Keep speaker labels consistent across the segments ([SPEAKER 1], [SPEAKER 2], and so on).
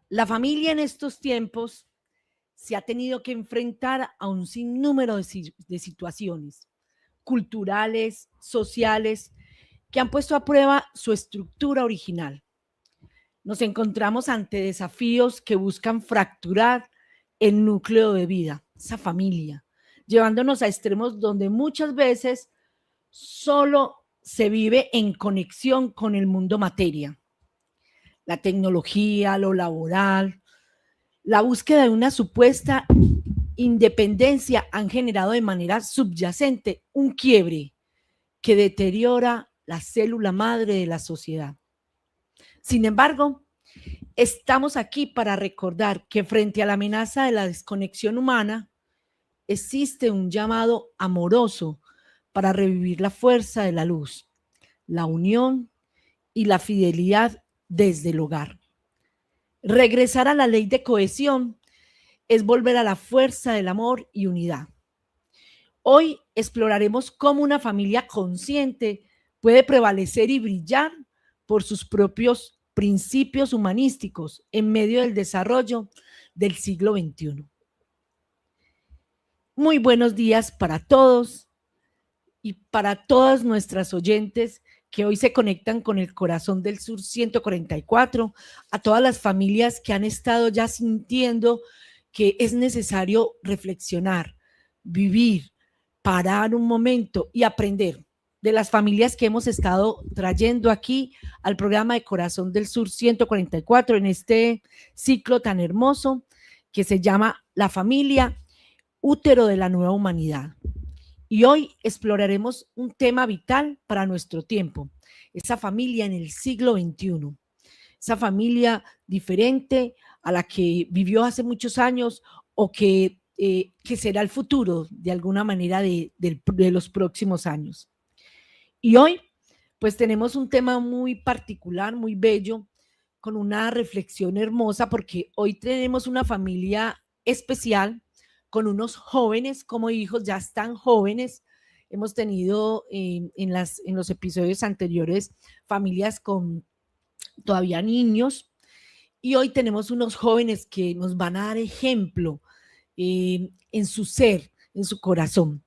[SPEAKER 1] La familia en estos tiempos se ha tenido que enfrentar a un sinnúmero de situaciones culturales, sociales, que han puesto a prueba su estructura original. Nos encontramos ante desafíos que buscan fracturar el núcleo de vida, esa familia, llevándonos a extremos donde muchas veces solo se vive en conexión con el mundo materia. La tecnología, lo laboral, la búsqueda de una supuesta independencia han generado de manera subyacente un quiebre que deteriora la célula madre de la sociedad. Sin embargo, estamos aquí para recordar que frente a la amenaza de la desconexión humana, existe un llamado amoroso para revivir la fuerza de la luz, la unión y la fidelidad desde el hogar. Regresar a la ley de cohesión es volver a la fuerza del amor y unidad. Hoy exploraremos cómo una familia consciente puede prevalecer y brillar por sus propios principios humanísticos en medio del desarrollo del siglo XXI. Muy buenos días para todos y para todas nuestras oyentes que hoy se conectan con el Corazón del Sur 144, a todas las familias que han estado ya sintiendo que es necesario reflexionar, vivir, parar un momento y aprender de las familias que hemos estado trayendo aquí al programa de Corazón del Sur 144 en este ciclo tan hermoso que se llama La familia, útero de la nueva humanidad. Y hoy exploraremos un tema vital para nuestro tiempo, esa familia en el siglo XXI, esa familia diferente a la que vivió hace muchos años o que será el futuro de alguna manera de los próximos años. Y hoy pues tenemos un tema muy particular, muy bello, con una reflexión hermosa, porque hoy tenemos una familia especial con unos jóvenes como hijos, ya están jóvenes. Hemos tenido en los episodios anteriores familias con todavía niños, y hoy tenemos unos jóvenes que nos van a dar ejemplo en su ser, en su corazón.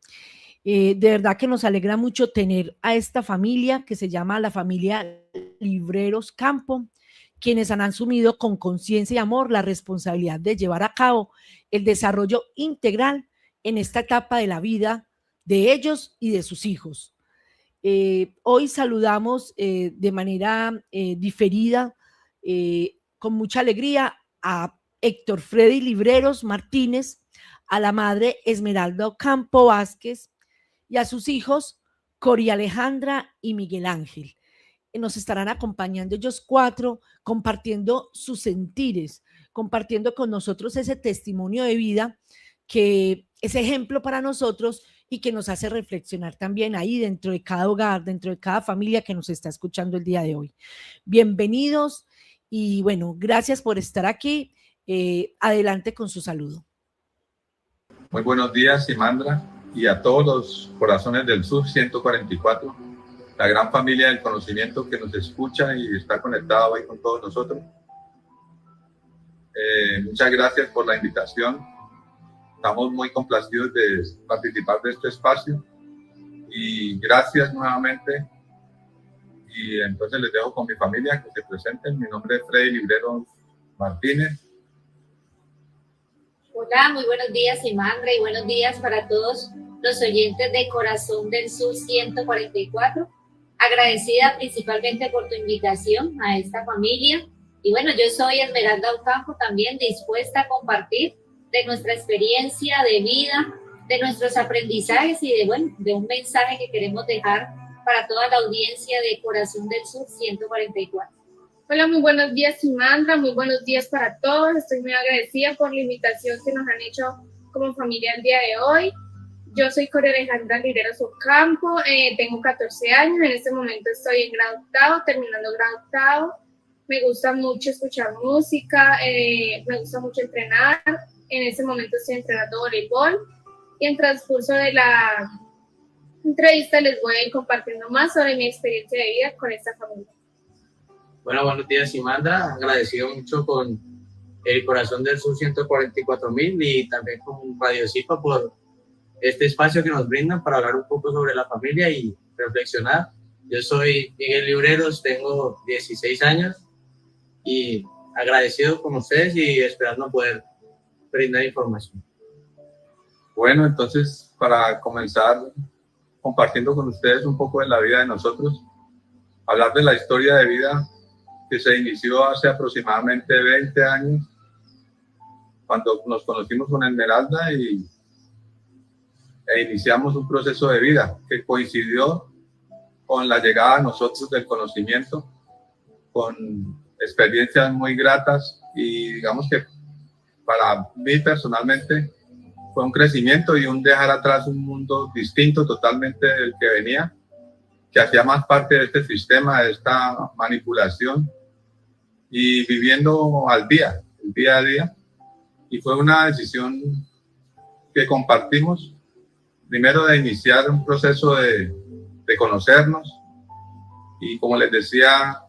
[SPEAKER 1] De verdad que nos alegra mucho tener a esta familia que se llama la familia Libreros Campo, quienes han asumido con conciencia y amor la responsabilidad de llevar a cabo el desarrollo integral en esta etapa de la vida de ellos y de sus hijos. Hoy saludamos de manera diferida, con mucha alegría, a Héctor Freddy Libreros Martínez, a la madre Esmeralda Ocampo Vázquez y a sus hijos Cori Alejandra y Miguel Ángel. Nos estarán acompañando ellos cuatro, compartiendo sus sentires, compartiendo con nosotros ese testimonio de vida que es ejemplo para nosotros y que nos hace reflexionar también ahí dentro de cada hogar, dentro de cada familia que nos está escuchando el día de hoy. Bienvenidos y bueno, gracias por estar aquí. Adelante con su saludo.
[SPEAKER 2] Muy buenos días, Simandra, y a todos los corazones del Sur 144, la gran familia del conocimiento que nos escucha y está conectada hoy con todos nosotros. Muchas gracias por la invitación. Estamos muy complacidos de participar de este espacio y gracias nuevamente. Y entonces les dejo con mi familia que se presenten. Mi nombre es Freddy Libreros Martínez.
[SPEAKER 3] Hola, muy buenos días, Simandra, y buenos días para todos los oyentes de Corazón del Sur 144. Agradecida principalmente por tu invitación a esta familia. Y bueno, yo soy Esmeralda Ocampo, también dispuesta a compartir de nuestra experiencia de vida, de nuestros aprendizajes y de un mensaje que queremos dejar para toda la audiencia de Corazón del Sur 144.
[SPEAKER 4] Hola, muy buenos días, Simandra, muy buenos días para todos. Estoy muy agradecida por la invitación que nos han hecho como familia el día de hoy. Yo soy Cori Alejandra Libreros Ocampo, tengo 14 años, en este momento estoy en grado octavo, terminando grado octavo. Me gusta mucho escuchar música, me gusta mucho entrenar. En este momento estoy entrenando voleibol y en transcurso de la entrevista les voy a ir compartiendo más sobre mi experiencia de vida con esta familia.
[SPEAKER 5] Bueno, buenos días, Simandra. Agradecido mucho con el Corazón del Sur 144.000 y también con Radio Zipa por este espacio que nos brindan para hablar un poco sobre la familia y reflexionar. Yo soy Miguel Libreros, tengo 16 años y agradecido con ustedes y esperando poder brindar información.
[SPEAKER 2] Bueno, entonces para comenzar compartiendo con ustedes un poco de la vida de nosotros, hablar de la historia de vida que se inició hace aproximadamente 20 años, cuando nos conocimos con Esmeralda e iniciamos un proceso de vida que coincidió con la llegada a nosotros del conocimiento, con experiencias muy gratas y digamos que para mí personalmente fue un crecimiento y un dejar atrás un mundo distinto totalmente del que venía, que hacía más parte de este sistema, de esta manipulación y viviendo el día a día. Y fue una decisión que compartimos, primero de iniciar un proceso de conocernos y como les decía,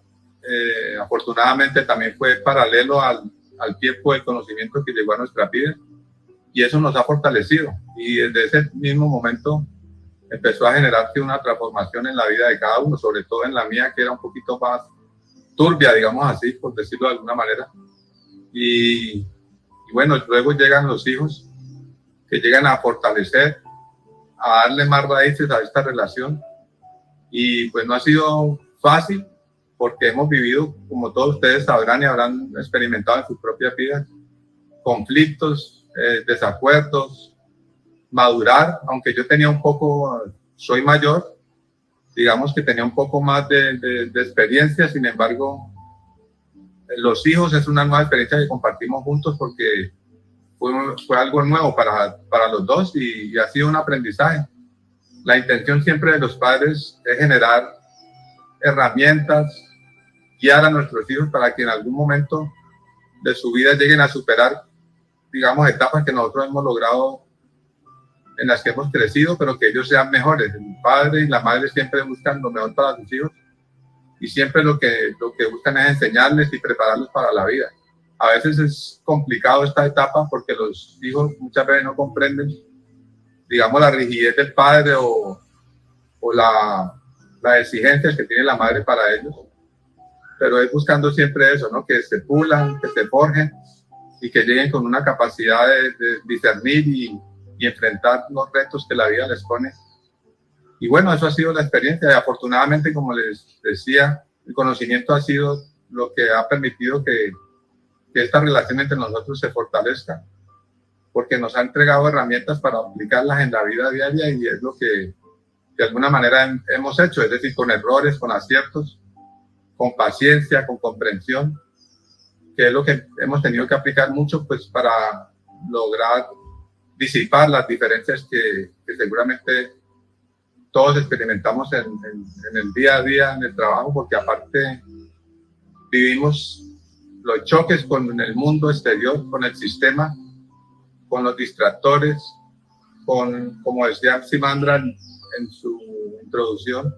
[SPEAKER 2] afortunadamente también fue paralelo al tiempo de conocimiento que llegó a nuestra vida y eso nos ha fortalecido y desde ese mismo momento empezó a generarse una transformación en la vida de cada uno, sobre todo en la mía que era un poquito más turbia, digamos así, por decirlo de alguna manera. Y bueno, luego llegan los hijos que llegan a fortalecer, a darle más raíces a esta relación y pues no ha sido fácil porque hemos vivido, como todos ustedes sabrán y habrán experimentado en sus propias vidas, conflictos, desacuerdos, madurar, aunque yo tenía un poco, soy mayor, digamos que tenía un poco más de experiencia, sin embargo, los hijos es una nueva experiencia que compartimos juntos porque fue algo nuevo para los dos y ha sido un aprendizaje. La intención siempre de los padres es generar herramientas, guiar a nuestros hijos para que en algún momento de su vida lleguen a superar, digamos, etapas que nosotros hemos logrado, en las que hemos crecido, pero que ellos sean mejores. El padre y la madre siempre buscan lo mejor para sus hijos y siempre lo que buscan es enseñarles y prepararlos para la vida. A veces es complicado esta etapa porque los hijos muchas veces no comprenden, digamos, la rigidez del padre o la exigencia que tiene la madre para ellos, pero es buscando siempre eso, ¿no? Que se pulan, que se forjen y que lleguen con una capacidad de discernir y enfrentar los retos que la vida les pone. Y bueno, eso ha sido la experiencia y afortunadamente, como les decía, el conocimiento ha sido lo que ha permitido que esta relación entre nosotros se fortalezca, porque nos ha entregado herramientas para aplicarlas en la vida diaria y es lo que de alguna manera hemos hecho, es decir, con errores, con aciertos, con paciencia, con comprensión, que es lo que hemos tenido que aplicar mucho pues para lograr disipar las diferencias que seguramente todos experimentamos en el día a día, en el trabajo, porque aparte vivimos los choques con el mundo exterior, con el sistema, con los distractores, con, como decía Simandra en su introducción,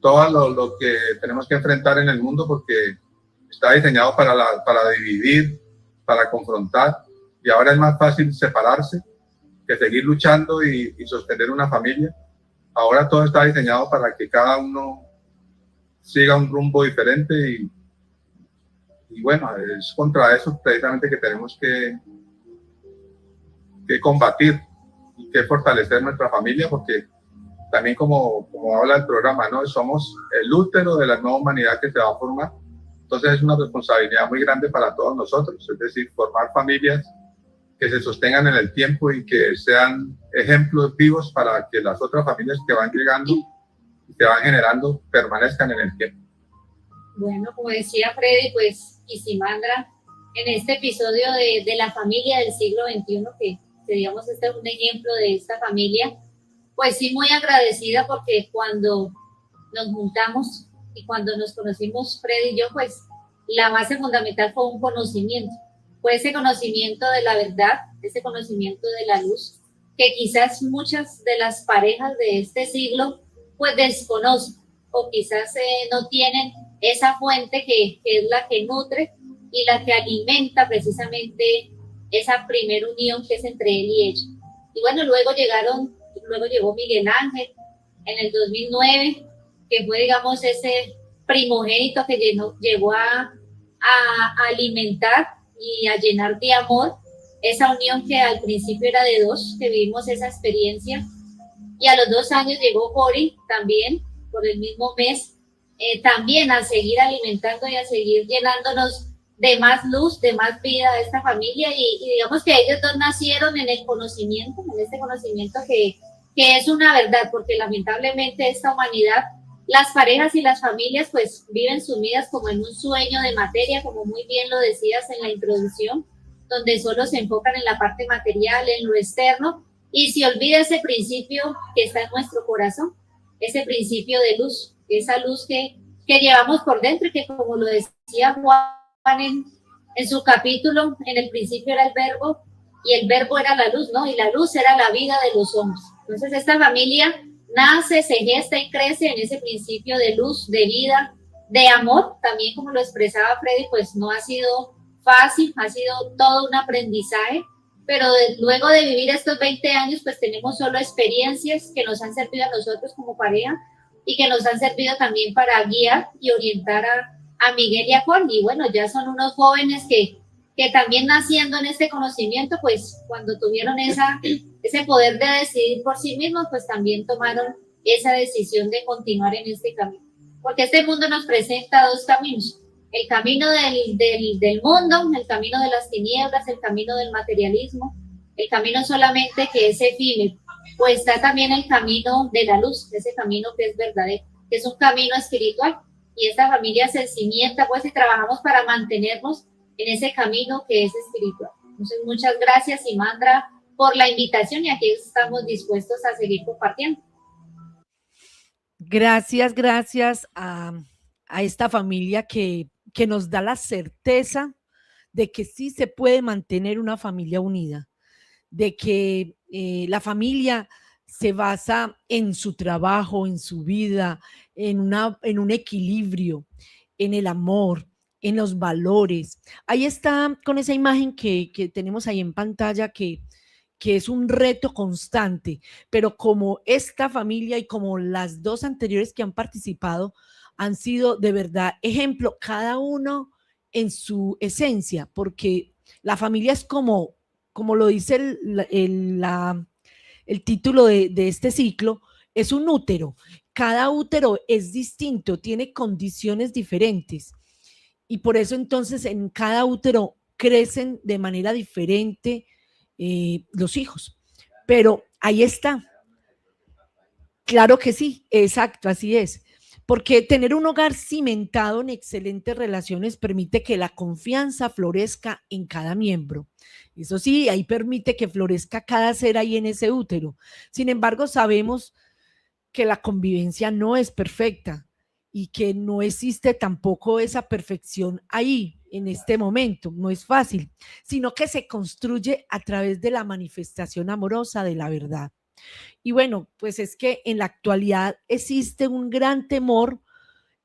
[SPEAKER 2] todo lo que tenemos que enfrentar en el mundo porque está diseñado para dividir, para confrontar, y ahora es más fácil separarse que seguir luchando y sostener una familia. Ahora todo está diseñado para que cada uno siga un rumbo diferente y bueno, es contra eso precisamente que tenemos que combatir y que fortalecer nuestra familia, porque también como habla el programa, ¿no? Somos el útero de la nueva humanidad que se va a formar. Entonces es una responsabilidad muy grande para todos nosotros, es decir, formar familias que se sostengan en el tiempo y que sean ejemplos vivos para que las otras familias que van llegando y que van generando permanezcan en el tiempo.
[SPEAKER 3] Bueno, como decía Freddy, pues, y Simandra, en este episodio de la familia del siglo XXI, que seríamos un ejemplo de esta familia, pues sí, muy agradecida porque cuando nos juntamos y cuando nos conocimos Freddy y yo, pues la base fundamental fue un conocimiento, fue ese conocimiento de la verdad, ese conocimiento de la luz, que quizás muchas de las parejas de este siglo pues desconocen o quizás no tienen esa fuente que es la que nutre y la que alimenta precisamente esa primera unión que es entre él y ella. Y bueno, luego llegó Miguel Ángel en el 2009, que fue, digamos, ese primogénito que llegó a alimentar y a llenar de amor esa unión que al principio era de dos, que vivimos esa experiencia. Y a los 2 años llegó Jori también, por el mismo mes, también a seguir alimentando y a seguir llenándonos de más luz, de más vida a esta familia. Y digamos que ellos dos nacieron en el conocimiento, en este conocimiento que es una verdad, porque lamentablemente esta humanidad, las parejas y las familias pues viven sumidas como en un sueño de materia, como muy bien lo decías en la introducción, donde solo se enfocan en la parte material, en lo externo, y se olvida ese principio que está en nuestro corazón, ese principio de luz, esa luz que llevamos por dentro y que, como lo decía Juan en su capítulo, en el principio era el verbo y el verbo era la luz, ¿no? Y la luz era la vida de los hombres. Entonces esta familia nace, se gesta y crece en ese principio de luz, de vida, de amor, también como lo expresaba Freddy, pues no ha sido fácil, ha sido todo un aprendizaje, pero luego de vivir estos 20 años, pues tenemos solo experiencias que nos han servido a nosotros como pareja y que nos han servido también para guiar y orientar a Miguel y a Juan. Y bueno, ya son unos jóvenes que también naciendo en este conocimiento, pues cuando tuvieron ese poder de decidir por sí mismos, pues también tomaron esa decisión de continuar en este camino. Porque este mundo nos presenta 2 caminos: el camino del mundo, el camino de las tinieblas, el camino del materialismo, el camino solamente que es efímero, pues está también el camino de la luz, ese camino que es verdadero, que es un camino espiritual, y esta familia se cimienta pues y trabajamos para mantenernos en ese camino que es espiritual. Entonces muchas gracias, Simandra, por la invitación, y aquí estamos dispuestos a seguir compartiendo.
[SPEAKER 1] Gracias a esta familia que nos da la certeza de que sí se puede mantener una familia unida, de que la familia se basa en su trabajo, en su vida, en un equilibrio, en el amor, en los valores. Ahí está con esa imagen que tenemos ahí en pantalla, que es un reto constante, pero como esta familia y como las 2 anteriores que han participado han sido de verdad ejemplo, cada uno en su esencia, porque la familia es como lo dice el título de este ciclo, es un útero. Cada útero es distinto, tiene condiciones diferentes, y por eso entonces en cada útero crecen de manera diferente los hijos. Pero ahí está. Claro que sí, exacto, así es. Porque tener un hogar cimentado en excelentes relaciones permite que la confianza florezca en cada miembro. Eso sí, ahí permite que florezca cada ser ahí en ese útero. Sin embargo, sabemos que la convivencia no es perfecta y que no existe tampoco esa perfección ahí en este momento, no es fácil, sino que se construye a través de la manifestación amorosa de la verdad. Y bueno, pues es que en la actualidad existe un gran temor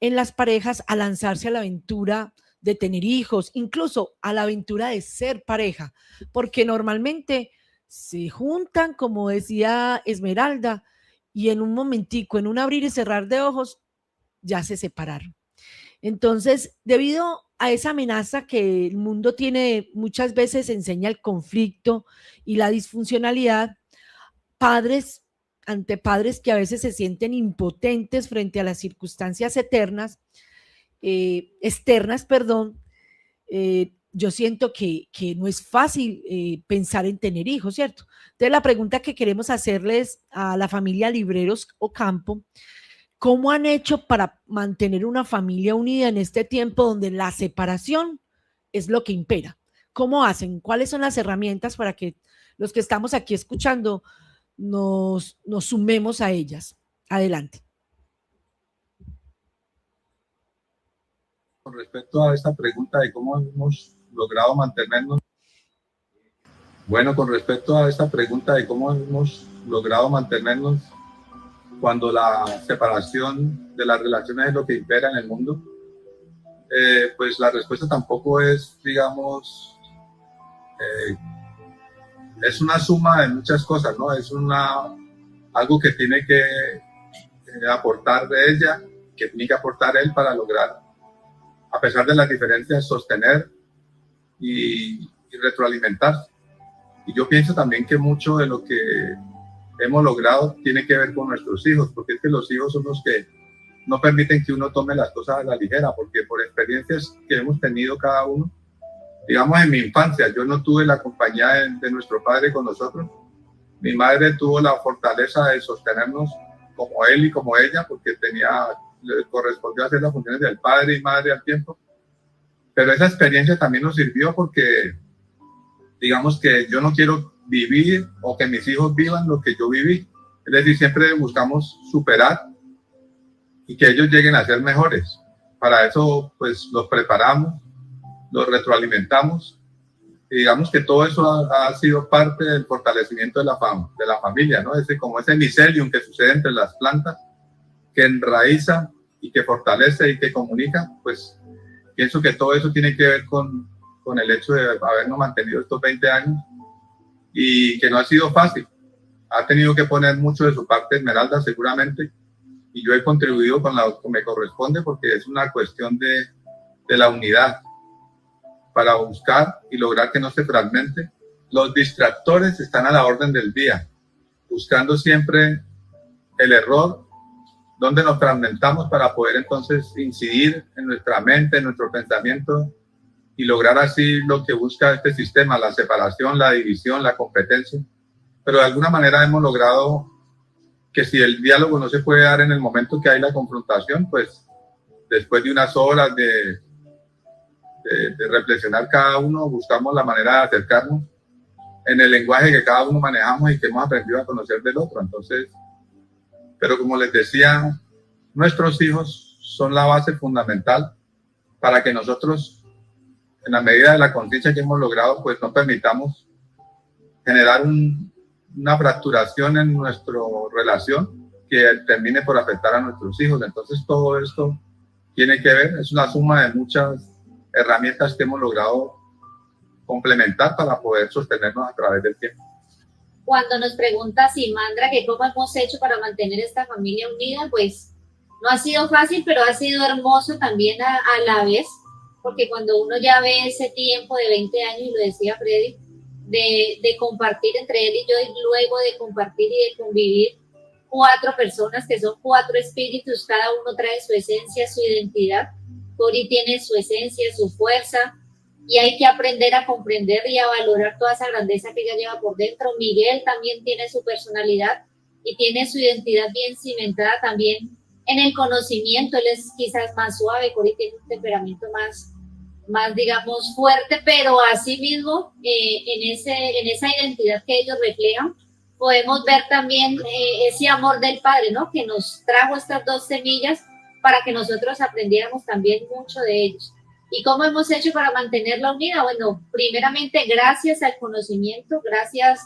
[SPEAKER 1] en las parejas a lanzarse a la aventura de tener hijos, incluso a la aventura de ser pareja, porque normalmente se juntan, como decía Esmeralda, y en un momentico, en un abrir y cerrar de ojos, ya se separaron. Entonces, debido a esa amenaza que el mundo tiene, muchas veces enseña el conflicto y la disfuncionalidad, ante padres que a veces se sienten impotentes frente a las circunstancias externas, yo siento que no es fácil pensar en tener hijos, ¿cierto? Entonces, la pregunta que queremos hacerles a la familia Libreros Ocampo: ¿cómo han hecho para mantener una familia unida en este tiempo donde la separación es lo que impera? ¿Cómo hacen? ¿Cuáles son las herramientas para que los que estamos aquí escuchando nos sumemos a ellas? Adelante.
[SPEAKER 2] Con respecto a esta pregunta de cómo hemos logrado mantenernos, cuando la separación de las relaciones es lo que impera en el mundo, pues la respuesta tampoco es, digamos, es una suma de muchas cosas, ¿no? Es algo que tiene que aportar de ella, que tiene que aportar él para lograr, a pesar de las diferencias, sostener y retroalimentarse. Y yo pienso también que mucho de lo que hemos logrado tiene que ver con nuestros hijos, porque es que los hijos son los que no permiten que uno tome las cosas a la ligera, porque por experiencias que hemos tenido cada uno, digamos en mi infancia, yo no tuve la compañía de nuestro padre con nosotros. Mi madre tuvo la fortaleza de sostenernos como él y como ella, porque le correspondió hacer las funciones del padre y madre al tiempo. Pero esa experiencia también nos sirvió porque, digamos que yo no quiero vivir o que mis hijos vivan lo que yo viví. Es decir, siempre buscamos superar y que ellos lleguen a ser mejores. Para eso, pues, los preparamos, los retroalimentamos. Y digamos que todo eso ha sido parte del fortalecimiento de la familia, ¿no? Como ese micelium que sucede entre las plantas, que enraiza y que fortalece y que comunica, pues pienso que todo eso tiene que ver con el hecho de habernos mantenido estos 20 años y que no ha sido fácil. Ha tenido que poner mucho de su parte Esmeralda, seguramente, y yo he contribuido con lo que me corresponde porque es una cuestión de la unidad para buscar y lograr que no se fragmente. Los distractores están a la orden del día, buscando siempre el error, donde nos fragmentamos para poder entonces incidir en nuestra mente, en nuestro pensamiento y lograr así lo que busca este sistema, la separación, la división, la competencia. Pero de alguna manera hemos logrado que si el diálogo no se puede dar en el momento que hay la confrontación, pues después de unas horas de reflexionar cada uno, buscamos la manera de acercarnos en el lenguaje que cada uno manejamos y que hemos aprendido a conocer del otro. Entonces, pero como les decía, nuestros hijos son la base fundamental para que nosotros, en la medida de la conciencia que hemos logrado, pues no permitamos generar una fracturación en nuestra relación que termine por afectar a nuestros hijos. Entonces todo esto tiene que ver, es una suma de muchas herramientas que hemos logrado complementar para poder sostenernos a través del tiempo.
[SPEAKER 3] Cuando nos pregunta Simandra que cómo hemos hecho para mantener esta familia unida, pues no ha sido fácil, pero ha sido hermoso también a la vez, porque cuando uno ya ve ese tiempo de 20 años, y lo decía Freddy, de compartir entre él y yo, y luego de compartir y de convivir 4 personas que son 4 espíritus, cada uno trae su esencia, su identidad. Cori tiene su esencia, su fuerza, y hay que aprender a comprender y a valorar toda esa grandeza que ella lleva por dentro. Miguel también tiene su personalidad y tiene su identidad bien cimentada también en el conocimiento. Él es quizás más suave, Cori tiene un temperamento más digamos fuerte, pero así mismo en esa identidad que ellos reflejan podemos ver también ese amor del Padre, ¿no? Que nos trajo estas 2 semillas para que nosotros aprendiéramos también mucho de ellos. ¿Y cómo hemos hecho para mantenerla unida? Bueno, primeramente gracias al conocimiento, gracias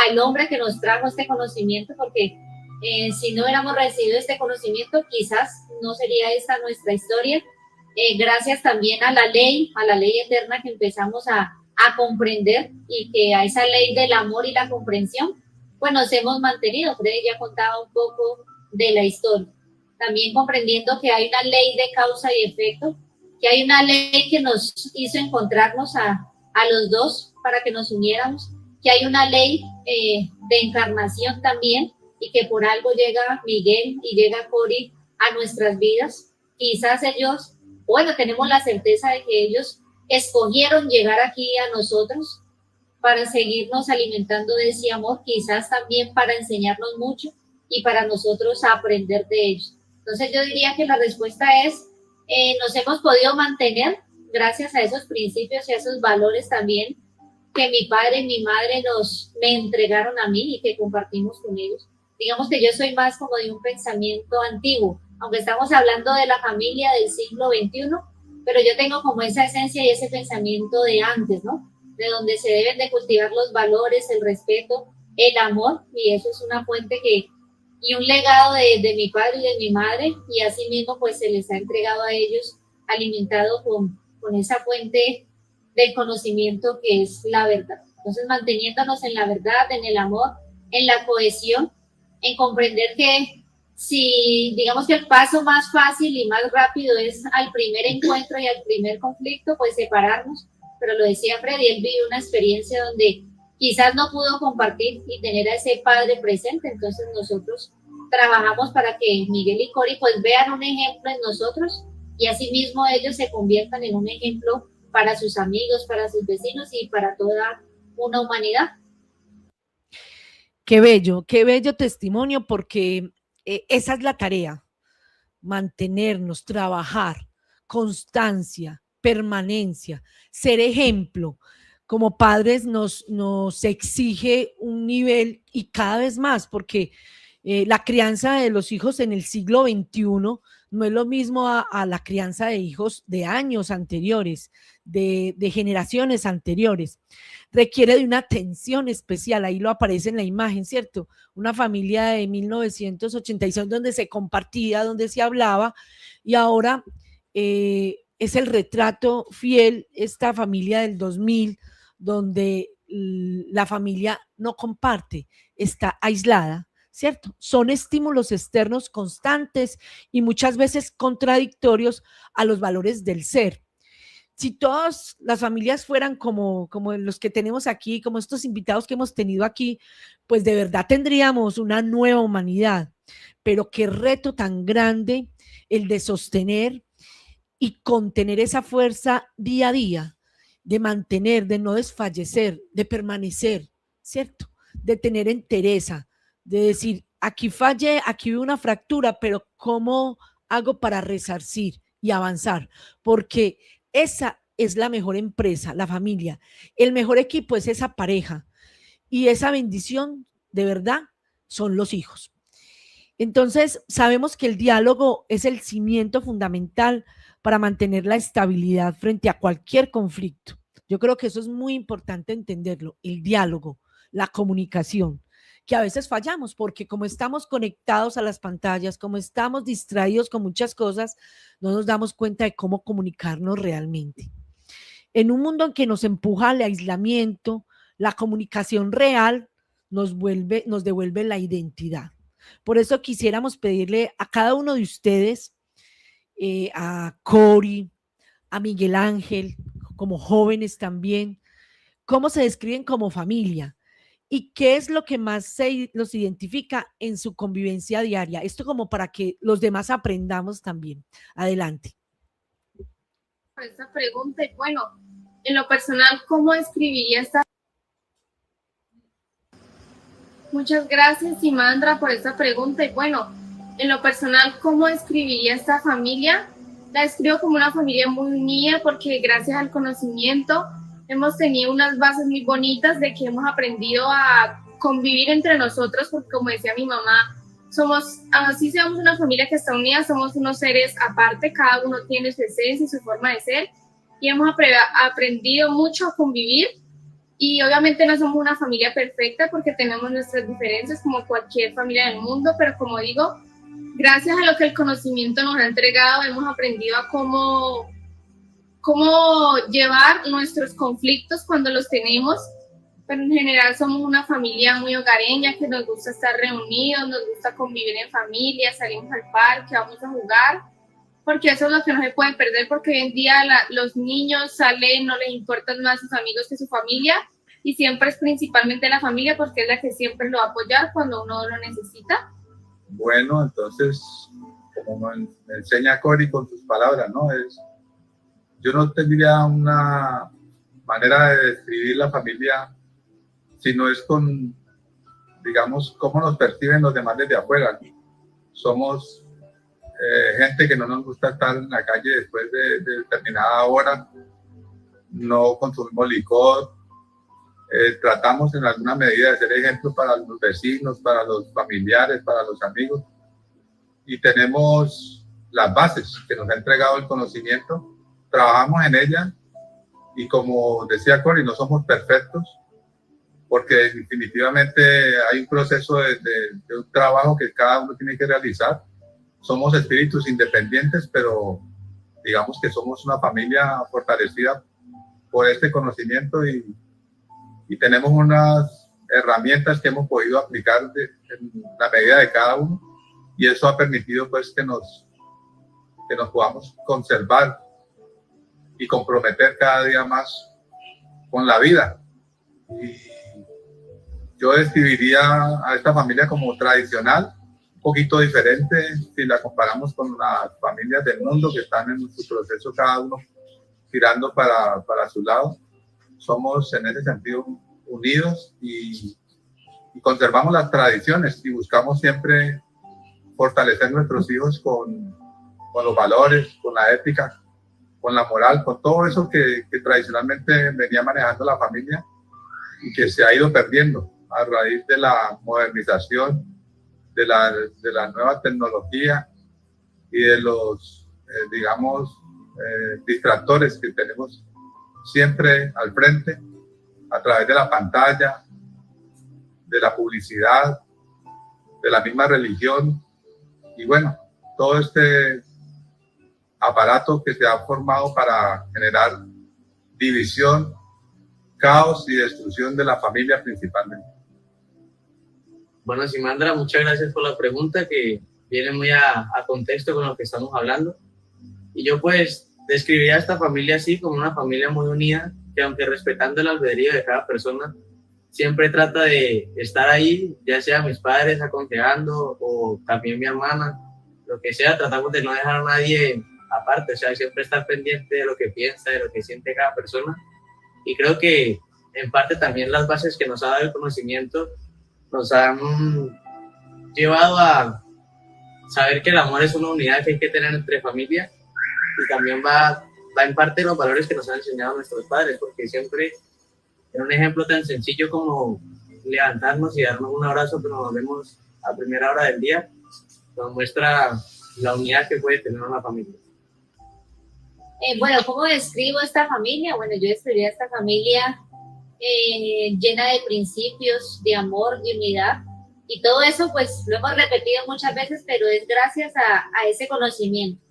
[SPEAKER 3] al hombre que nos trajo este conocimiento, porque si no hubiéramos recibido este conocimiento, quizás no sería esta nuestra historia. Gracias también a la ley eterna que empezamos a comprender, y que a esa ley del amor y la comprensión, pues nos hemos mantenido. Freddy ya contaba un poco de la historia. También comprendiendo que hay una ley de causa y efecto, que hay una ley que nos hizo encontrarnos a los dos para que nos uniéramos, que hay una ley de encarnación también, y que por algo llega Miguel y llega Cori a nuestras vidas. Quizás ellos, bueno, tenemos la certeza de que ellos escogieron llegar aquí a nosotros para seguirnos alimentando de ese amor, quizás también para enseñarnos mucho y para nosotros aprender de ellos. Entonces yo diría que la respuesta es, nos hemos podido mantener gracias a esos principios y a esos valores también que mi padre y mi madre me entregaron a mí y que compartimos con ellos. Digamos que yo soy más como de un pensamiento antiguo, aunque estamos hablando de la familia del siglo XXI, pero yo tengo como esa esencia y ese pensamiento de antes, ¿no? De donde se deben de cultivar los valores, el respeto, el amor, y eso es una fuente y un legado de mi padre y de mi madre, y así mismo pues se les ha entregado a ellos alimentado con esa fuente de conocimiento que es la verdad. Entonces, manteniéndonos en la verdad, en el amor, en la cohesión, en comprender que si digamos que el paso más fácil y más rápido es al primer encuentro y al primer conflicto, pues separarnos, pero lo decía Freddy, él vivió una experiencia donde quizás no pudo compartir y tener a ese padre presente, entonces nosotros trabajamos para que Miguel y Cori pues vean un ejemplo en nosotros y asimismo ellos se conviertan en un ejemplo para sus amigos, para sus vecinos y para toda una humanidad.
[SPEAKER 1] Qué bello testimonio, porque esa es la tarea, mantenernos, trabajar, constancia, permanencia, ser ejemplo. Como padres nos exige un nivel y cada vez más, porque la crianza de los hijos en el siglo XXI no es lo mismo a la crianza de hijos de años anteriores, de generaciones anteriores. Requiere de una atención especial, ahí lo aparece en la imagen, ¿cierto? Una familia de 1986 donde se compartía, donde se hablaba, y ahora es el retrato fiel, esta familia del 2000, donde la familia no comparte, está aislada, ¿cierto? Son estímulos externos constantes y muchas veces contradictorios a los valores del ser. Si todas las familias fueran como los que tenemos aquí, como estos invitados que hemos tenido aquí, pues de verdad tendríamos una nueva humanidad. Pero qué reto tan grande el de sostener y contener esa fuerza día a día, de mantener, de no desfallecer, de permanecer, ¿cierto? De tener entereza, de decir, aquí fallé, aquí hubo una fractura, pero ¿cómo hago para resarcir y avanzar? Porque esa es la mejor empresa, la familia. El mejor equipo es esa pareja y esa bendición de verdad son los hijos. Entonces, sabemos que el diálogo es el cimiento fundamental para mantener la estabilidad frente a cualquier conflicto. Yo creo que eso es muy importante entenderlo, el diálogo, la comunicación, que a veces fallamos porque como estamos conectados a las pantallas, como estamos distraídos con muchas cosas, no nos damos cuenta de cómo comunicarnos realmente. En un mundo en que nos empuja al aislamiento, la comunicación real nos devuelve la identidad. Por eso quisiéramos pedirle a cada uno de ustedes, a Cori, a Miguel Ángel, como jóvenes también, cómo se describen como familia y qué es lo que más los identifica en su convivencia diaria. Esto como para que los demás aprendamos también. Adelante.
[SPEAKER 4] Por esta pregunta, y bueno, en lo personal, ¿cómo escribiría esta? Muchas gracias, Simandra, por esta pregunta. Y bueno, en lo personal, ¿cómo escribiría esta familia? La escribo como una familia muy unida porque gracias al conocimiento hemos tenido unas bases muy bonitas de que hemos aprendido a convivir entre nosotros, porque como decía mi mamá, así seamos una familia que está unida, somos unos seres aparte, cada uno tiene su esencia y su forma de ser, y hemos aprendido mucho a convivir. Y obviamente no somos una familia perfecta porque tenemos nuestras diferencias como cualquier familia del mundo, pero como digo, gracias a lo que el conocimiento nos ha entregado, hemos aprendido a cómo llevar nuestros conflictos cuando los tenemos, pero en general somos una familia muy hogareña, que nos gusta estar reunidos, nos gusta convivir en familia, salimos al parque, vamos a jugar, porque eso es lo que no se puede perder, porque hoy en día los niños salen, no les importan más sus amigos que su familia, y siempre es principalmente la familia, porque es la que siempre lo va a apoyar cuando uno lo necesita.
[SPEAKER 2] Bueno, entonces, como me enseña Cori con sus palabras, ¿no? Yo no tendría una manera de describir la familia, sino es con, digamos, cómo nos perciben los demás desde afuera. Somos gente que no nos gusta estar en la calle después de determinada hora, no consumimos licor, tratamos en alguna medida de ser ejemplo para los vecinos, para los familiares, para los amigos, y tenemos las bases que nos ha entregado el conocimiento, trabajamos en ellas, y como decía Cori, no somos perfectos, porque definitivamente hay un proceso de un trabajo que cada uno tiene que realizar. Somos espíritus independientes, pero digamos que somos una familia fortalecida por este conocimiento y tenemos unas herramientas que hemos podido aplicar en la medida de cada uno, y eso ha permitido pues que nos podamos conservar y comprometer cada día más con la vida. Y yo describiría a esta familia como tradicional, un poquito diferente si la comparamos con las familias del mundo que están en su proceso cada uno tirando para su lado. Somos en ese sentido unidos y conservamos las tradiciones y buscamos siempre fortalecer nuestros hijos con los valores, con la ética, con la moral, con todo eso que tradicionalmente venía manejando la familia y que se ha ido perdiendo a raíz de la modernización, de la nueva tecnología y de los, distractores que tenemos siempre al frente a través de la pantalla, de la publicidad, de la misma religión y bueno, todo este aparato que se ha formado para generar división, caos y destrucción de la familia principalmente.
[SPEAKER 5] Bueno, Simandra, muchas gracias por la pregunta que viene muy a contexto con lo que estamos hablando. Y yo pues describiría a esta familia así como una familia muy unida, que aunque respetando el albedrío de cada persona, siempre trata de estar ahí, ya sea mis padres aconsejando o también mi hermana, lo que sea, tratamos de no dejar a nadie aparte, o sea, siempre estar pendiente de lo que piensa, de lo que siente cada persona. Y creo que en parte también las bases que nos ha dado el conocimiento nos han llevado a saber que el amor es una unidad que hay que tener entre familia, y también va en parte de los valores que nos han enseñado nuestros padres, porque siempre en un ejemplo tan sencillo como levantarnos y darnos un abrazo cuando nos vemos a primera hora del día, nos muestra la unidad que puede tener una familia.
[SPEAKER 3] Bueno, ¿cómo describo esta familia? Bueno, yo describiría esta familia llena de principios, de amor, de unidad, y todo eso pues lo hemos repetido muchas veces, pero es gracias a ese conocimiento,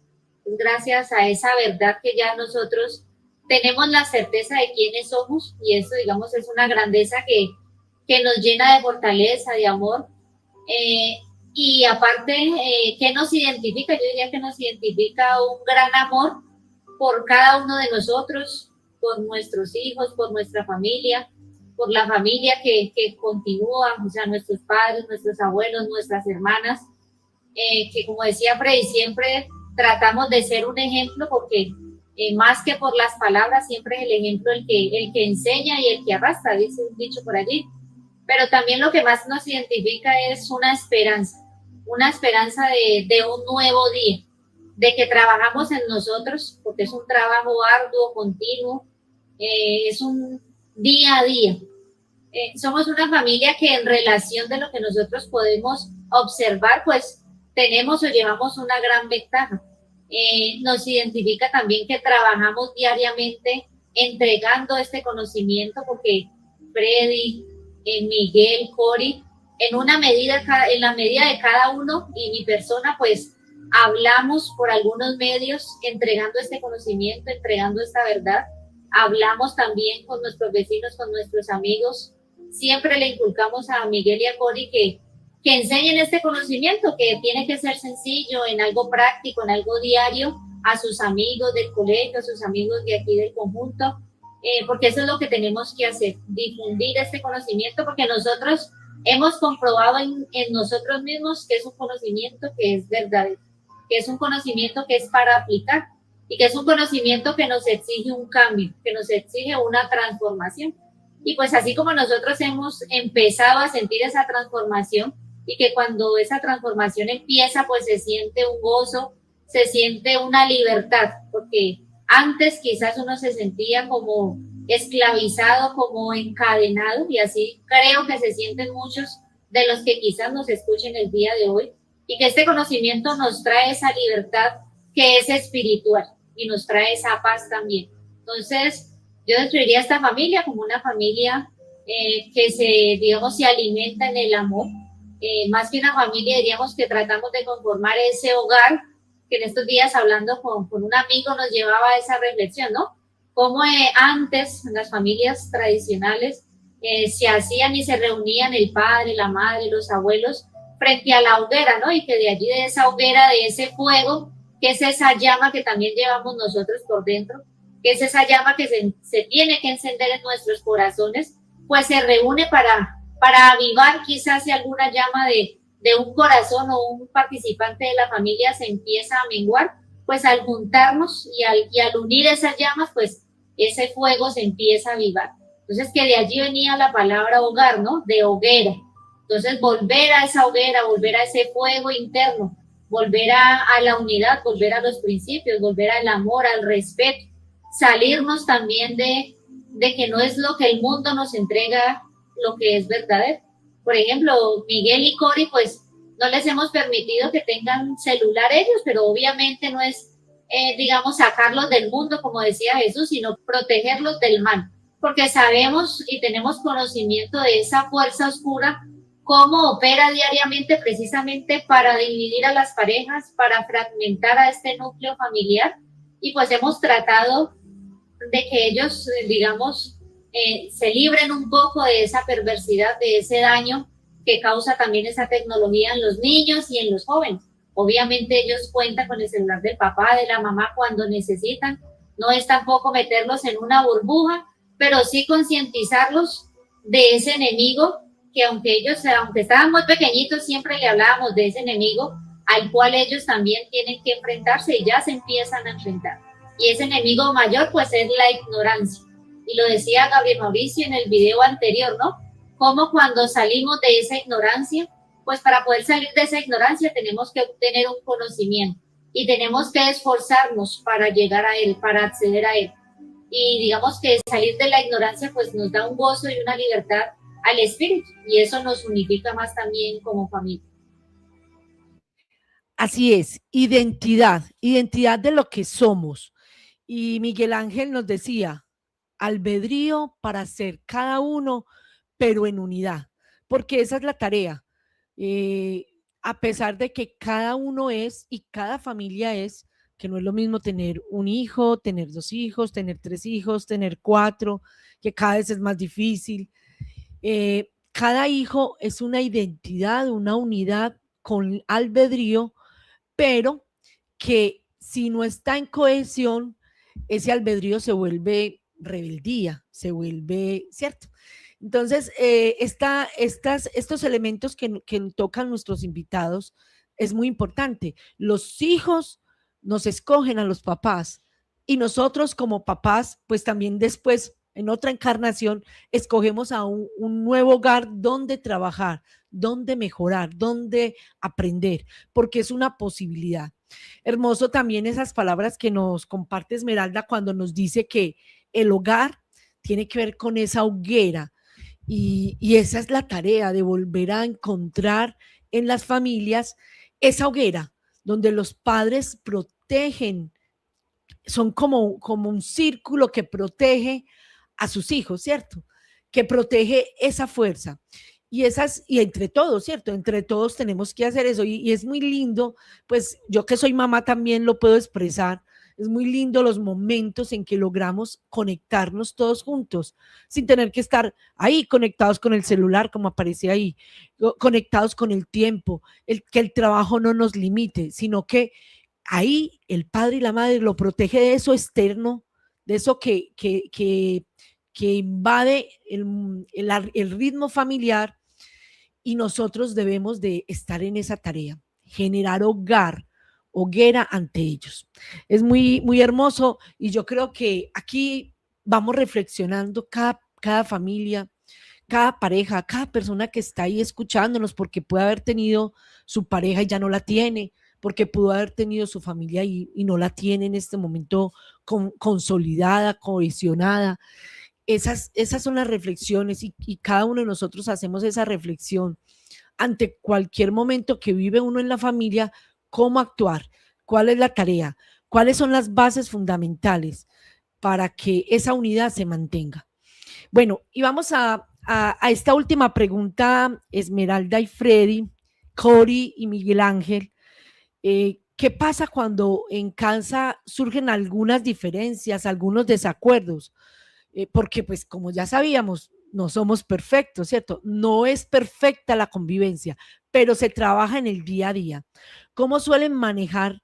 [SPEAKER 3] es gracias a esa verdad que ya nosotros tenemos la certeza de quiénes somos, y eso digamos es una grandeza que nos llena de fortaleza, de amor, y aparte, ¿qué nos identifica? Yo diría que nos identifica un gran amor por cada uno de nosotros, por nuestros hijos, por nuestra familia, por la familia que continúa, o sea, nuestros padres, nuestros abuelos, nuestras hermanas, que como decía Freddy, siempre tratamos de ser un ejemplo, porque más que por las palabras, siempre es el ejemplo el que enseña y el que arrastra, dice un dicho por allí. Pero también lo que más nos identifica es una esperanza de un nuevo día, de que trabajamos en nosotros, porque es un trabajo arduo, continuo, es un día a día. Somos una familia que en relación de lo que nosotros podemos observar, pues tenemos o llevamos una gran ventaja. Nos identifica también que trabajamos diariamente entregando este conocimiento, porque Freddy, Miguel, Cori, en la medida de cada uno y mi persona, pues hablamos por algunos medios entregando este conocimiento, entregando esta verdad. Hablamos también con nuestros vecinos, con nuestros amigos. Siempre le inculcamos a Miguel y a Cori que enseñen este conocimiento, que tiene que ser sencillo, en algo práctico, en algo diario, a sus amigos del colegio, a sus amigos de aquí del conjunto, porque eso es lo que tenemos que hacer, difundir este conocimiento, porque nosotros hemos comprobado en nosotros mismos que es un conocimiento que es verdadero, que es un conocimiento que es para aplicar y que es un conocimiento que nos exige un cambio, que nos exige una transformación. Y pues así como nosotros hemos empezado a sentir esa transformación, y que cuando esa transformación empieza, pues se siente un gozo, se siente una libertad, porque antes quizás uno se sentía como esclavizado, como encadenado, y así creo que se sienten muchos de los que quizás nos escuchen el día de hoy, y que este conocimiento nos trae esa libertad que es espiritual y nos trae esa paz también. Entonces, yo describiría a esta familia como una familia que se alimenta en el amor. Más que una familia, diríamos que tratamos de conformar ese hogar que en estos días hablando con un amigo nos llevaba a esa reflexión, ¿no? Cómo antes en las familias tradicionales se hacían y se reunían el padre, la madre, los abuelos frente a la hoguera, ¿no? Y que de allí, de esa hoguera, de ese fuego, que es esa llama que también llevamos nosotros por dentro, que es esa llama que se tiene que encender en nuestros corazones, pues se reúne para avivar quizás si alguna llama de un corazón o un participante de la familia se empieza a menguar, pues al juntarnos y al unir esas llamas, pues ese fuego se empieza a avivar. Entonces, que de allí venía la palabra hogar, ¿no? De hoguera. Entonces, volver a esa hoguera, volver a ese fuego interno, volver a la unidad, volver a los principios, volver al amor, al respeto, salirnos también de que no es lo que el mundo nos entrega, lo que es verdadero. Por ejemplo, Miguel y Cori, pues no les hemos permitido que tengan celular ellos, pero obviamente no es, digamos, sacarlos del mundo, como decía Jesús, sino protegerlos del mal, porque sabemos y tenemos conocimiento de esa fuerza oscura, cómo opera diariamente precisamente para dividir a las parejas, para fragmentar a este núcleo familiar, y pues hemos tratado de que ellos, digamos, se libren un poco de esa perversidad, de ese daño que causa también esa tecnología en los niños y en los jóvenes. Obviamente ellos cuentan con el celular del papá, de la mamá cuando necesitan. No es tampoco meterlos en una burbuja, pero sí concientizarlos de ese enemigo que aunque estaban muy pequeñitos, siempre le hablábamos de ese enemigo al cual ellos también tienen que enfrentarse y ya se empiezan a enfrentar. Y ese enemigo mayor pues es la ignorancia. Y lo decía Gabriel Mauricio en el video anterior, ¿no? Como cuando salimos de esa ignorancia, pues para poder salir de esa ignorancia tenemos que obtener un conocimiento y tenemos que esforzarnos para llegar a él, para acceder a él. Y digamos que salir de la ignorancia pues nos da un gozo y una libertad al espíritu, y eso nos unifica más también como familia.
[SPEAKER 1] Así es, identidad de lo que somos. Y Miguel Ángel nos decía, albedrío para ser cada uno, pero en unidad, porque esa es la tarea. A pesar de que cada uno es y cada familia es, que no es lo mismo tener un hijo, tener 2 hijos, tener 3 hijos, tener 4, que cada vez es más difícil. Cada hijo es una identidad, una unidad con albedrío, pero que si no está en cohesión, ese albedrío se vuelve rebeldía, se vuelve, ¿cierto? Entonces, estos elementos que tocan nuestros invitados es muy importante. Los hijos nos escogen a los papás y nosotros como papás, pues también después, en otra encarnación, escogemos a un nuevo hogar donde trabajar, donde mejorar, donde aprender, porque es una posibilidad. Hermoso también esas palabras que nos comparte Esmeralda cuando nos dice que el hogar tiene que ver con esa hoguera y esa es la tarea de volver a encontrar en las familias esa hoguera donde los padres protegen, son como un círculo que protege a sus hijos, ¿cierto? Que protege esa fuerza. Y entre todos, ¿cierto? Entre todos tenemos que hacer eso. Y es muy lindo, pues yo que soy mamá también lo puedo expresar. Es muy lindo los momentos en que logramos conectarnos todos juntos, sin tener que estar ahí conectados con el celular, como aparece ahí, conectados con el tiempo, que el trabajo no nos limite, sino que ahí el padre y la madre lo protege de eso externo, de eso que invade el ritmo familiar, y nosotros debemos de estar en esa tarea, generar hoguera ante ellos. Es muy, muy hermoso y yo creo que aquí vamos reflexionando cada familia, cada pareja, cada persona que está ahí escuchándonos, porque puede haber tenido su pareja y ya no la tiene, porque pudo haber tenido su familia y no la tiene en este momento consolidada, cohesionada. Esas son las reflexiones y cada uno de nosotros hacemos esa reflexión ante cualquier momento que vive uno en la familia, cómo actuar, cuál es la tarea, cuáles son las bases fundamentales para que esa unidad se mantenga. Bueno, y vamos a esta última pregunta, Esmeralda y Freddy, Cori y Miguel Ángel. ¿Qué pasa cuando en casa surgen algunas diferencias, algunos desacuerdos? Porque pues como ya sabíamos, no somos perfectos, ¿cierto? No es perfecta la convivencia, pero se trabaja en el día a día. ¿Cómo suelen manejar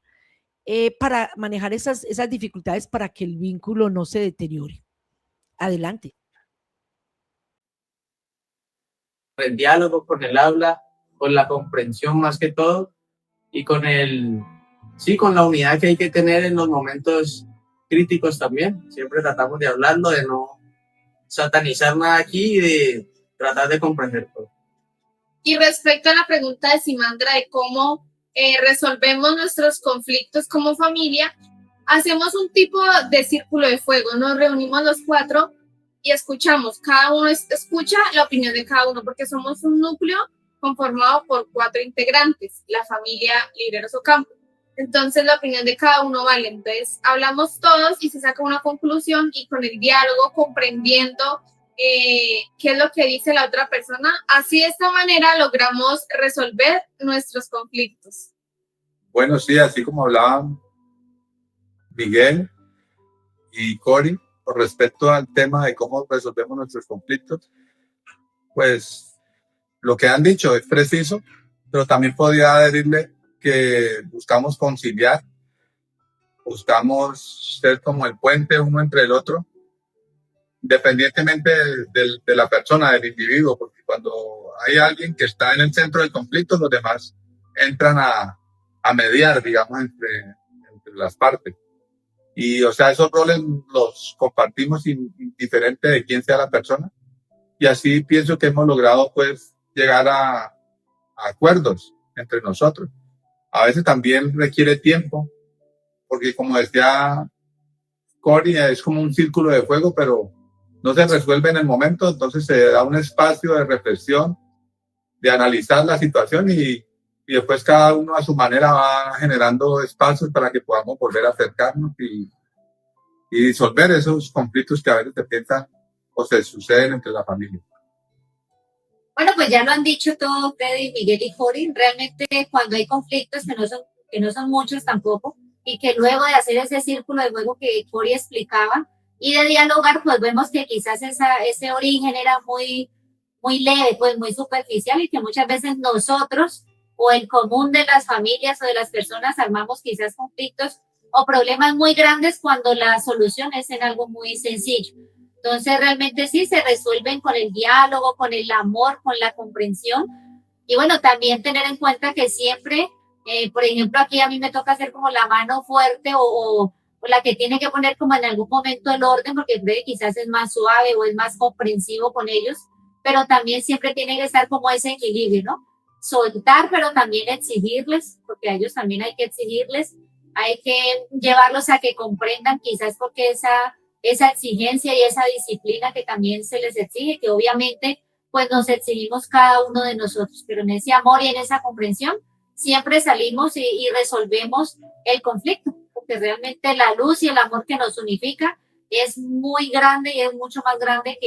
[SPEAKER 1] para manejar esas dificultades para que el vínculo no se deteriore? Adelante.
[SPEAKER 5] El diálogo, con el habla, con la comprensión más que todo y sí, con la unidad que hay que tener en los momentos críticos también. Siempre tratamos de hablarlo, de no satanizar nada aquí y de tratar de comprender todo.
[SPEAKER 4] Y respecto a la pregunta de Simandra de cómo resolvemos nuestros conflictos como familia, hacemos un tipo de círculo de fuego, nos reunimos los 4 y escuchamos, cada uno escucha la opinión de cada uno, porque somos un núcleo conformado por 4 integrantes, la familia Libreros Ocampo. Entonces la opinión de cada uno vale, entonces hablamos todos y se saca una conclusión y con el diálogo, comprendiendo qué es lo que dice la otra persona, así de esta manera logramos resolver nuestros conflictos.
[SPEAKER 2] Bueno, sí, así como hablaban Miguel y Cori con respecto al tema de cómo resolvemos nuestros conflictos, pues lo que han dicho es preciso, pero también podría decirle que buscamos conciliar, buscamos ser como el puente uno entre el otro, independientemente de la persona, del individuo, porque cuando hay alguien que está en el centro del conflicto, los demás entran a mediar, digamos, entre las partes. Y, o sea, esos roles los compartimos indiferente de quién sea la persona. Y así pienso que hemos logrado, pues, llegar a acuerdos entre nosotros. A veces también requiere tiempo, porque como decía Cori, es como un círculo de fuego, pero no se resuelve en el momento, entonces se da un espacio de reflexión, de analizar la situación y después cada uno a su manera va generando espacios para que podamos volver a acercarnos y disolver esos conflictos que a veces se piensan o se suceden entre la familia.
[SPEAKER 3] Bueno, pues ya lo han dicho todos Freddy, Miguel y Cori. Realmente cuando hay conflictos que no son muchos tampoco, y que luego de hacer ese círculo de juego que Cori explicaba y de dialogar, pues vemos que quizás ese origen era muy leve, pues muy superficial, y que muchas veces nosotros o el común de las familias o de las personas armamos quizás conflictos o problemas muy grandes cuando la solución es en algo muy sencillo. Entonces realmente sí se resuelven con el diálogo, con el amor, con la comprensión. Y bueno, también tener en cuenta que siempre, por ejemplo, aquí a mí me toca hacer como la mano fuerte o la que tiene que poner como en algún momento el orden, porque Freddy quizás es más suave o es más comprensivo con ellos, pero también siempre tiene que estar como ese equilibrio, ¿no? Soltar, pero también exigirles, porque a ellos también hay que exigirles, hay que llevarlos a que comprendan quizás porque esa exigencia y esa disciplina que también se les exige, que obviamente pues nos exigimos cada uno de nosotros, pero en ese amor y en esa comprensión siempre salimos y resolvemos el conflicto, porque realmente la luz y el amor que nos unifica es muy grande y es mucho más grande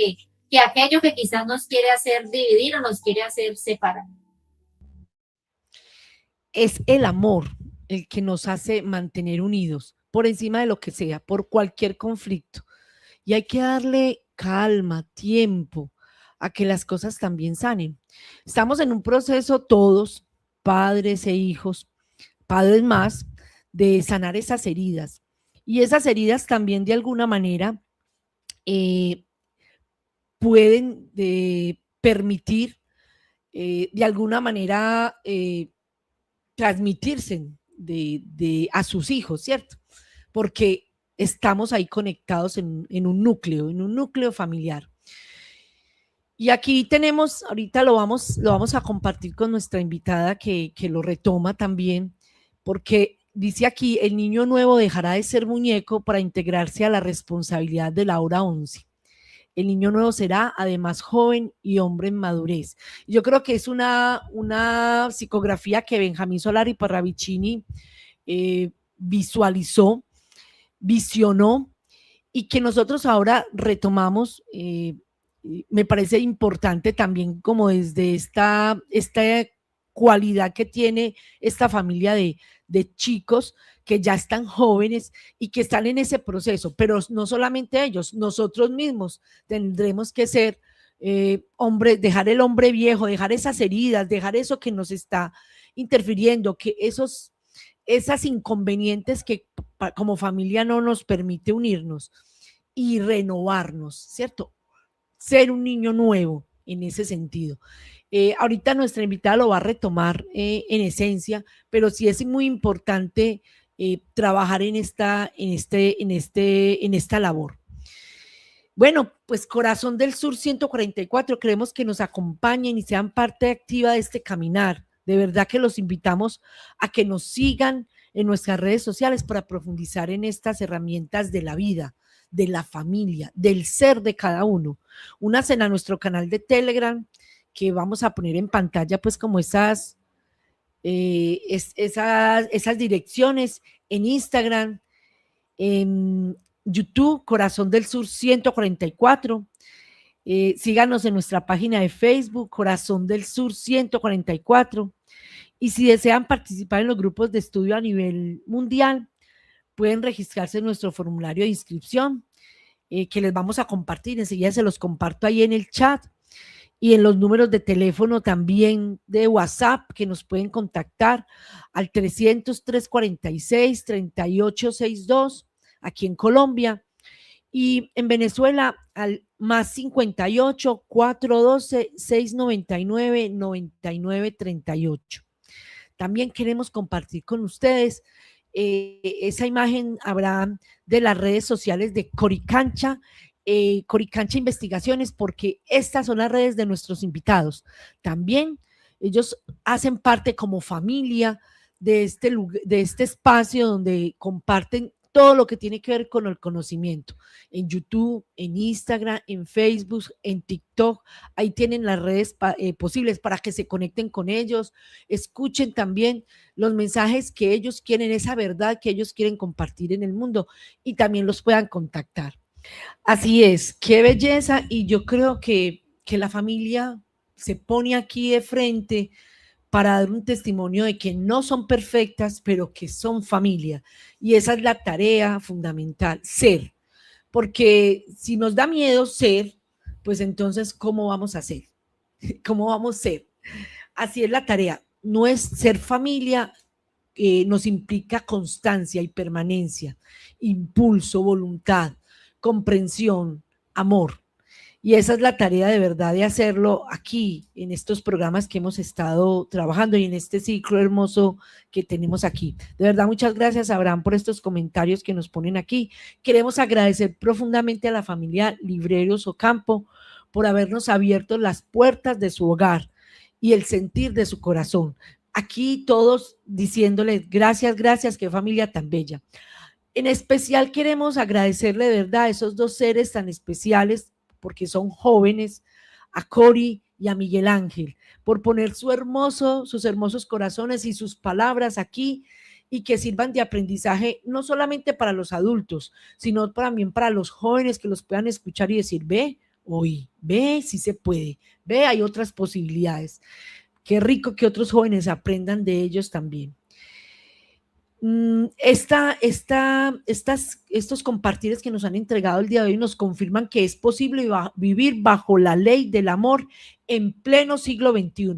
[SPEAKER 3] que aquello que quizás nos quiere hacer dividir o nos quiere hacer separar.
[SPEAKER 1] Es el amor el que nos hace mantener unidos por encima de lo que sea, por cualquier conflicto. Y hay que darle calma, tiempo a que las cosas también sanen. Estamos en un proceso todos, padres e hijos, padres más, de sanar esas heridas. Y esas heridas también de alguna manera pueden permitir de alguna manera transmitirse a sus hijos, ¿cierto? Porque estamos ahí conectados en un núcleo familiar. Y aquí tenemos, ahorita lo vamos a compartir con nuestra invitada que lo retoma también, porque dice aquí, el niño nuevo dejará de ser muñeco para integrarse a la responsabilidad de la hora 11. El niño nuevo será además joven y hombre en madurez. Yo creo que es una psicografía que Benjamín Solari Parravicini visualizó, visionó, y que nosotros ahora retomamos. Me parece importante también como desde esta cualidad que tiene esta familia de chicos que ya están jóvenes y que están en ese proceso, pero no solamente ellos, nosotros mismos tendremos que ser hombre, dejar el hombre viejo, dejar esas heridas, dejar eso que nos está interfiriendo, que esas inconvenientes que como familia no nos permite unirnos y renovarnos, ¿cierto? Ser un niño nuevo en ese sentido. Ahorita nuestra invitada lo va a retomar en esencia, pero sí es muy importante trabajar en esta labor. Bueno, pues Corazón del Sur 144, queremos que nos acompañen y sean parte activa de este caminar. De verdad que los invitamos a que nos sigan en nuestras redes sociales para profundizar en estas herramientas de la vida, de la familia, del ser de cada uno. Únanse a nuestro canal de Telegram, que vamos a poner en pantalla, pues como esas direcciones, en Instagram, en YouTube, Corazón del Sur 144. Síganos en nuestra página de Facebook, Corazón del Sur 144. Y si desean participar en los grupos de estudio a nivel mundial, pueden registrarse en nuestro formulario de inscripción, que les vamos a compartir. Enseguida se los comparto ahí en el chat. Y en los números de teléfono también de WhatsApp, que nos pueden contactar al 300-346-3862, aquí en Colombia, y en Venezuela al más 58-412-699-9938. También queremos compartir con ustedes esa imagen, Abraham, de las redes sociales de Coricancha, Coricancha Investigaciones, porque estas son las redes de nuestros invitados. También ellos hacen parte como familia de este espacio donde comparten todo lo que tiene que ver con el conocimiento. En YouTube, en Instagram, en Facebook, en TikTok, ahí tienen las redes posibles para que se conecten con ellos, escuchen también los mensajes que ellos quieren, esa verdad que ellos quieren compartir en el mundo y también los puedan contactar. Así es, qué belleza, y yo creo que la familia se pone aquí de frente para dar un testimonio de que no son perfectas, pero que son familia. Y esa es la tarea fundamental, ser. Porque si nos da miedo ser, pues entonces, ¿cómo vamos a ser? ¿Cómo vamos a ser? Así es la tarea. No es ser familia, nos implica constancia y permanencia, impulso, voluntad, comprensión, amor. Y esa es la tarea de verdad de hacerlo aquí, en estos programas que hemos estado trabajando y en este ciclo hermoso que tenemos aquí. De verdad, muchas gracias, Abraham, por estos comentarios que nos ponen aquí. Queremos agradecer profundamente a la familia Libreros Ocampo por habernos abierto las puertas de su hogar y el sentir de su corazón. Aquí todos diciéndoles gracias, gracias, qué familia tan bella. En especial queremos agradecerle de verdad a esos dos seres tan especiales, porque son jóvenes, a Cori y a Miguel Ángel, por poner sus hermosos corazones y sus palabras aquí y que sirvan de aprendizaje no solamente para los adultos, sino también para los jóvenes que los puedan escuchar y decir, ve, sí se puede, ve, hay otras posibilidades. Qué rico que otros jóvenes aprendan de ellos también. Estos compartires que nos han entregado el día de hoy nos confirman que es posible vivir bajo la ley del amor en pleno siglo XXI,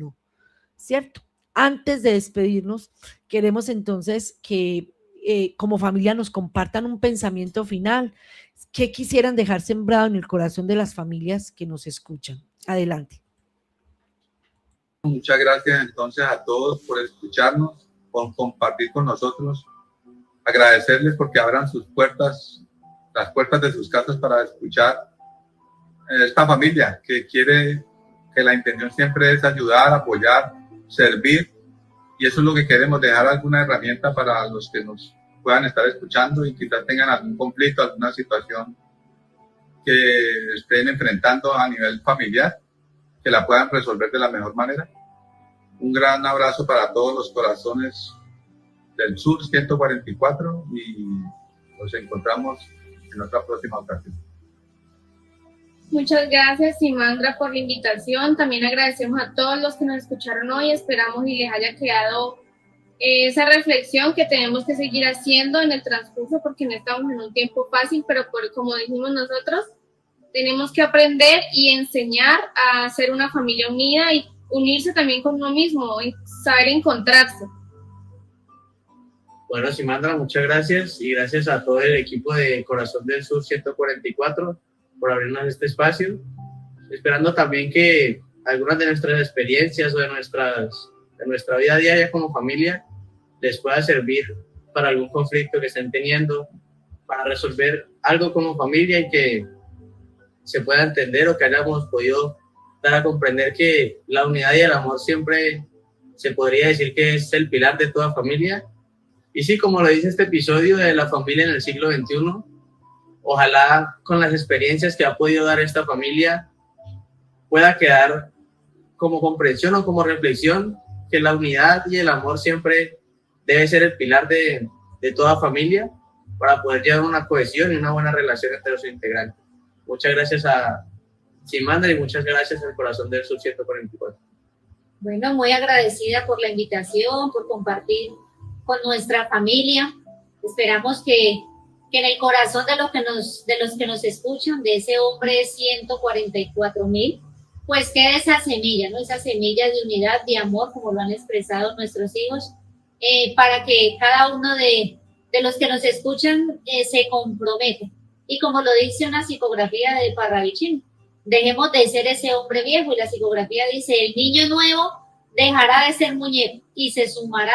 [SPEAKER 1] ¿cierto? Antes de despedirnos, queremos entonces que como familia nos compartan un pensamiento final. ¿Qué quisieran dejar sembrado en el corazón de las familias que nos escuchan? Adelante.
[SPEAKER 2] Muchas gracias entonces a todos por escucharnos, por compartir con nosotros, agradecerles porque abran sus puertas, las puertas de sus casas para escuchar esta familia que quiere, que la intención siempre es ayudar, apoyar, servir, y eso es lo que queremos, dejar alguna herramienta para los que nos puedan estar escuchando y quizás tengan algún conflicto, alguna situación que estén enfrentando a nivel familiar, que la puedan resolver de la mejor manera. Un gran abrazo para todos los corazones del Sur 144 y nos encontramos en otra próxima ocasión.
[SPEAKER 4] Muchas gracias, Simandra, por la invitación. También agradecemos a todos los que nos escucharon hoy. Esperamos y les haya quedado esa reflexión que tenemos que seguir haciendo en el transcurso, porque no estamos en un tiempo fácil, pero como dijimos nosotros, tenemos que aprender y enseñar a ser una familia unida y unirse también con uno mismo y saber encontrarse.
[SPEAKER 5] Bueno, Simandra, muchas gracias y gracias a todo el equipo de Corazón del Sur 144 por abrirnos este espacio, esperando también que algunas de nuestras experiencias o de nuestra vida diaria como familia les pueda servir para algún conflicto que estén teniendo, para resolver algo como familia y que se pueda entender o que hayamos podido dar a comprender que la unidad y el amor siempre se podría decir que es el pilar de toda familia. Y sí, como lo dice este episodio de la familia en el siglo XXI, ojalá con las experiencias que ha podido dar esta familia pueda quedar como comprensión o como reflexión que la unidad y el amor siempre debe ser el pilar de toda familia para poder llevar una cohesión y una buena relación entre los integrantes. Muchas gracias a Simandra y muchas gracias al Corazón del Sur 144.
[SPEAKER 3] Bueno, muy agradecida por la invitación, por compartir con nuestra familia. Esperamos que en el corazón de los que nos escuchan, de ese hombre 144,000, pues quede esa semilla, ¿no? Esa semilla de unidad, de amor, como lo han expresado nuestros hijos, para que cada uno de los que nos escuchan se comprometa. Y como lo dice una psicografía de Parravicini, dejemos de ser ese hombre viejo, y la psicografía dice: el niño nuevo dejará de ser muñeco y se suma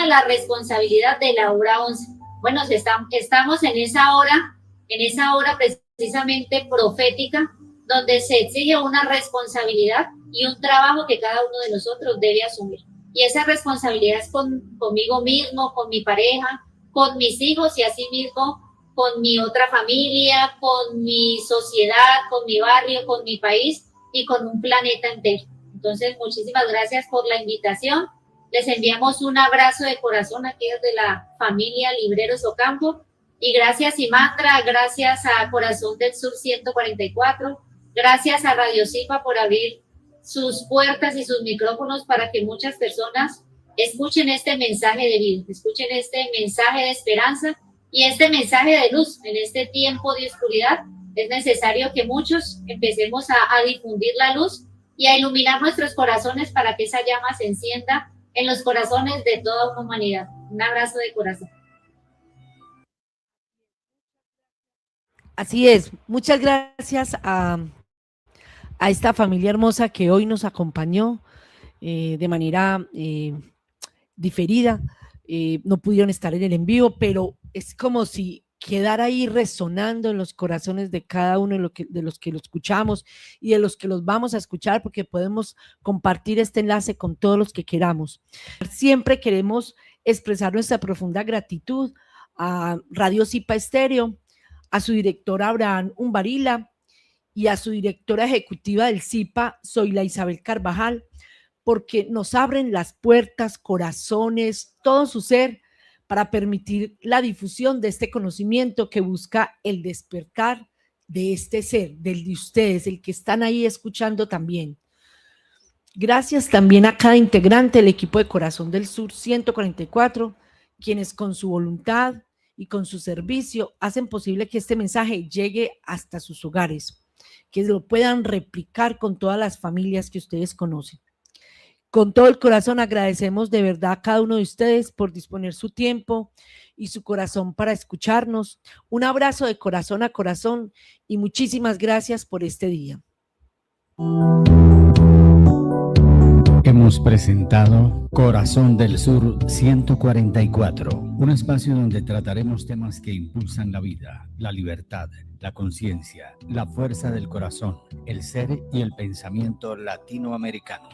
[SPEAKER 3] a la responsabilidad de la hora 11. Bueno, estamos en esa hora precisamente profética, donde se exige una responsabilidad y un trabajo que cada uno de nosotros debe asumir. Y esa responsabilidad es conmigo mismo, con mi pareja, con mis hijos y así mismo con mi otra familia, con mi sociedad, con mi barrio, con mi país y con un planeta entero. Entonces, muchísimas gracias por la invitación. Les enviamos un abrazo de corazón aquí desde la familia Libreros Ocampo. Y gracias, Simandra, gracias a Corazón del Sur 144, gracias a Radio Zipa por abrir sus puertas y sus micrófonos para que muchas personas escuchen este mensaje de vida, escuchen este mensaje de esperanza y este mensaje de luz. En este tiempo de oscuridad es necesario que muchos empecemos a difundir la luz y a iluminar nuestros corazones para que esa llama se encienda en los corazones de toda una humanidad. Un abrazo de corazón.
[SPEAKER 1] Así es. Muchas gracias a esta familia hermosa que hoy nos acompañó de manera diferida. No pudieron estar en el en vivo, pero es como si quedara ahí resonando en los corazones de cada uno de los que lo escuchamos y de los que los vamos a escuchar, porque podemos compartir este enlace con todos los que queramos. Siempre queremos expresar nuestra profunda gratitud a Radio Zipa Estéreo, a su directora Abraham Umbarila y a su directora ejecutiva del Zipa, Zoila Isabel Carvajal, porque nos abren las puertas, corazones, todo su ser, para permitir la difusión de este conocimiento que busca el despertar de este ser, del de ustedes, el que están ahí escuchando también. Gracias también a cada integrante del equipo de Corazón del Sur 144, quienes con su voluntad y con su servicio hacen posible que este mensaje llegue hasta sus hogares, que lo puedan replicar con todas las familias que ustedes conocen. Con todo el corazón agradecemos de verdad a cada uno de ustedes por disponer su tiempo y su corazón para escucharnos. Un abrazo de corazón a corazón y muchísimas gracias por este día.
[SPEAKER 6] Hemos presentado Corazón del Sur 144, un espacio donde trataremos temas que impulsan la vida, la libertad, la conciencia, la fuerza del corazón, el ser y el pensamiento latinoamericano.